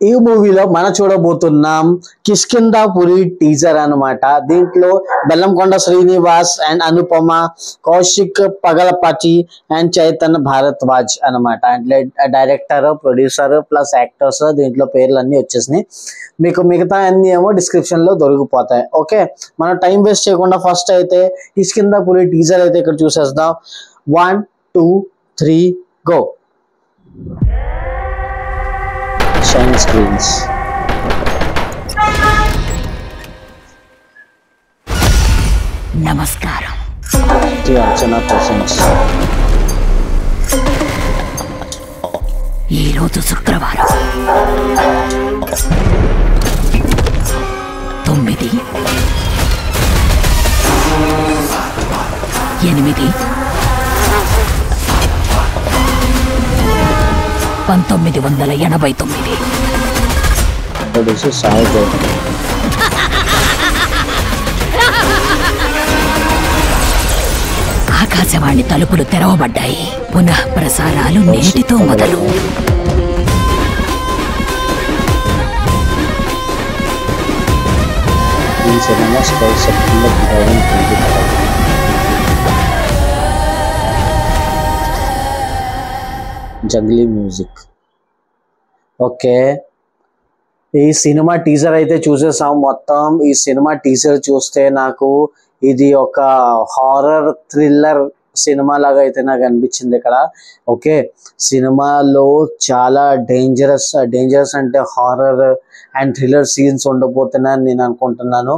ఈ మూవీలో మనం చూడబోతున్నాం కిష్కింధాపురి టీజర్ అన్నమాట. దీంట్లో బెల్లంకొండ శ్రీనివాస్ అండ్ అనుపమ, కౌశిక్ పగలపాటి అండ్ చైతన్య భారద్వాజ్ అన్నమాట. అంటే డైరెక్టర్, ప్రొడ్యూసర్ ప్లస్ యాక్టర్స్ దీంట్లో పేర్లు అన్ని వచ్చేసినాయి. మీకు మిగతా అన్ని ఏమో డిస్క్రిప్షన్ లో దొరికిపోతాయి. ఓకే, మనం టైం వేస్ట్ చేయకుండా ఫస్ట్ అయితే కిష్కింధాపురి టీజర్ అయితే ఇక్కడ చూసేద్దాం. 1 2 3 గో. Shine screens. నమస్కారం. The Archana presents. ఈరోజు శుక్రవారం 9 8 1989. This is Sai Gautam. Akashvani తలుపులు తెరవబడ్డాయి. పునః ప్రసారాలు నేటితో మొదలు. ఈ cinema September 2025. Junglee music. Okay, ఈ సినిమా టీజర్ అయితే చూసేసాం మొత్తం. ఈ సినిమా టీజర్ చూస్తే నాకు ఇది ఒక హారర్ థ్రిల్లర్ సినిమా లాగా అయితే నాకు అనిపించింది ఇక్కడ. ఓకే, సినిమాలో చాలా డేంజరస్ అంటే హారర్ అండ్ థ్రిల్లర్ సీన్స్ ఉండబోతున్నాయని నేను అనుకుంటున్నాను.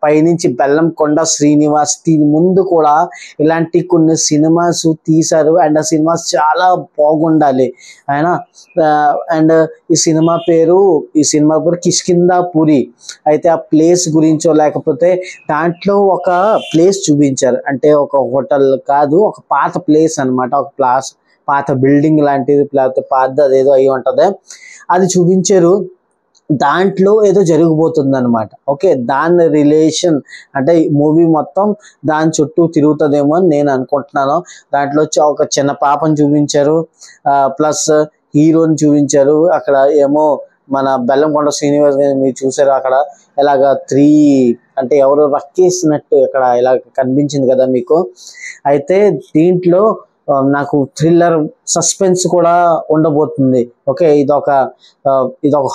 పైనుంచి బెల్లంకొండ శ్రీనివాస్ దీని ముందు కూడా ఇలాంటి కొన్ని సినిమాస్ తీశారు అండ్ ఆ సినిమాస్ చాలా బాగుండాలి ఆయన. అండ్ ఈ సినిమా పేరు కిష్కింధాపురి. అయితే ఆ ప్లేస్ గురించో లేకపోతే దాంట్లో ఒక ప్లేస్ చూపించారు, అంటే ఒక హోటల్ కాదు, ఒక పాత ప్లేస్ అన్నమాట. ఒక పాత బిల్డింగ్ లాంటిది, లేకపోతే పాత అదేదో అయి ఉంటది, అది చూపించారు. దాంట్లో ఏదో జరిగిపోతుంది అనమాట. ఓకే, దాని రిలేషన్ అంటే మూవీ మొత్తం దాని చుట్టూ తిరుగుతుందేమో అని నేను అనుకుంటున్నాను. దాంట్లో ఒక చిన్న పాపను చూపించారు, ప్లస్ హీరోని చూపించారు. అక్కడ ఏమో మన బెల్లంకొండ శ్రీనివాస్ మీరు చూసారు, అక్కడ ఇలాగ 3 అంటే ఎవరు రక్కేసినట్టు ఇక్కడ ఇలా కనిపించింది కదా మీకు. అయితే దీంట్లో నాకు థ్రిల్లర్ సస్పెన్స్ కూడా ఉండబోతుంది. ఓకే, ఇదొక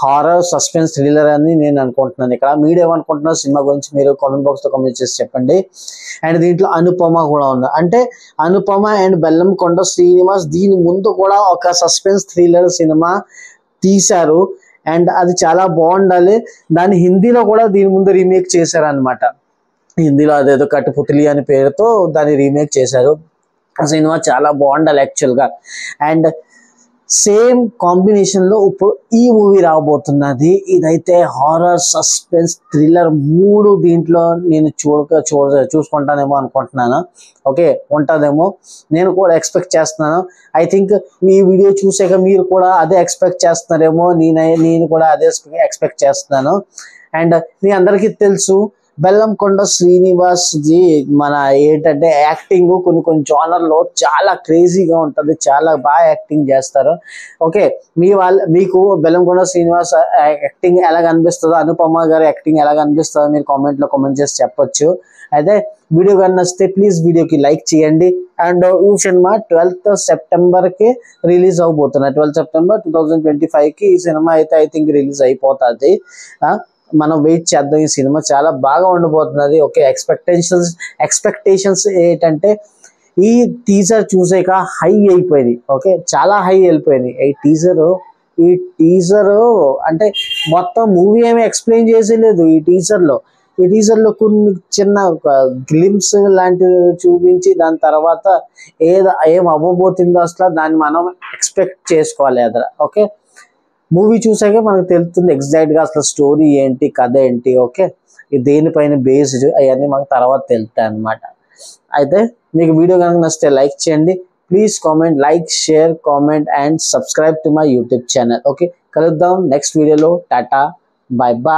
హారర్ సస్పెన్స్ థ్రిల్లర్ అని నేను అనుకుంటున్నాను. ఇక్కడ మీరు ఏమనుకుంటున్నారు సినిమా గురించి మీరు కామెంట్ బాక్స్ లో కామెంట్ చేసి చెప్పండి. అండ్ దీంట్లో అనుపమ కూడా ఉంది. అంటే అనుపమ అండ్ బెల్లంకొండ శ్రీనివాస్ దీని ముందు కూడా ఒక సస్పెన్స్ థ్రిల్లర్ సినిమా తీశారు అండ్ అది చాలా బాగుండాలి. దాన్ని హిందీలో కూడా దీని ముందు రీమేక్ చేశారు అనమాట. హిందీలో అదేదో కట్టుపుతలి అనే పేరుతో దాన్ని రీమేక్ చేశారు. ఆ సినిమా చాలా బాగుండాలి యాక్చువల్గా. అండ్ సేమ్ కాంబినేషన్లో ఇప్పుడు ఈ మూవీ రాబోతున్నది. ఇదైతే హారర్ సస్పెన్స్ థ్రిల్లర్ 3 దీంట్లో నేను చూసుకుంటానేమో అనుకుంటున్నాను. ఓకే, ఉంటుందేమో నేను కూడా ఎక్స్పెక్ట్ చేస్తున్నాను. ఐ థింక్ మీ వీడియో చూసాక మీరు కూడా అదే ఎక్స్పెక్ట్ చేస్తున్నారేమో, నేను కూడా అదే ఎక్స్పెక్ట్ చేస్తున్నాను. అండ్ మీ అందరికీ తెలుసు బెల్లంకొండ శ్రీనివాస్ జీ మన ఏంటంటే యాక్టింగ్ కొన్ని జానర్లో చాలా క్రేజీగా ఉంటుంది, చాలా బాగా యాక్టింగ్ చేస్తారు. ఓకే, మీకు బెల్లంకొండ శ్రీనివాస్ యాక్టింగ్ ఎలాగ అనిపిస్తుందో, అనుపమ గారి యాక్టింగ్ ఎలాగ అనిపిస్తుందో మీరు కామెంట్ చేసి చెప్పొచ్చు. అయితే వీడియో కానీ నచ్చితే ప్లీజ్ వీడియోకి లైక్ చేయండి. అండ్ ఈ సినిమా 12th సెప్టెంబర్కి రిలీజ్ అవబోతున్నా. 12th సెప్టెంబర్ 2025కి ఈ సినిమా అయితే ఐ థింక్ రిలీజ్ అయిపోతుంది. మనం వెయిట్ చేద్దాం. ఈ సినిమా చాలా బాగా ఉండబోతున్నది. ఓకే, ఎక్స్పెక్టేషన్స్ ఏంటంటే ఈ టీజర్ చూసాక హై అయిపోయింది. ఓకే, చాలా హై వెళ్ళిపోయింది ఈ టీజర్ అంటే మొత్తం మూవీ ఏమి ఎక్స్ప్లెయిన్ చేసేలేదు. ఈ టీజర్లో కొన్ని చిన్న గ్లిమ్స్ లాంటివి చూపించి దాని తర్వాత ఏం అవ్వబోతుందో అసలు దాన్ని మనం ఎక్స్పెక్ట్ చేసుకోవాలి అదర. ఓకే, మూవీ చూసాక మనకు తెలుస్తుంది ఎగ్జాక్ట్గా అసలు స్టోరీ ఏంటి, కథ ఏంటి. ఓకే, దేనిపైన బేస్డ్ అవన్నీ మనకు తర్వాత తెలుస్తాయి అన్నమాట. అయితే మీకు వీడియో కనుక నచ్చితే లైక్ చేయండి. Please comment, like, share, comment and subscribe to my YouTube channel. Okay, కలుద్దాం నెక్స్ట్ వీడియోలో. టాటా, బాయ్ బాయ్.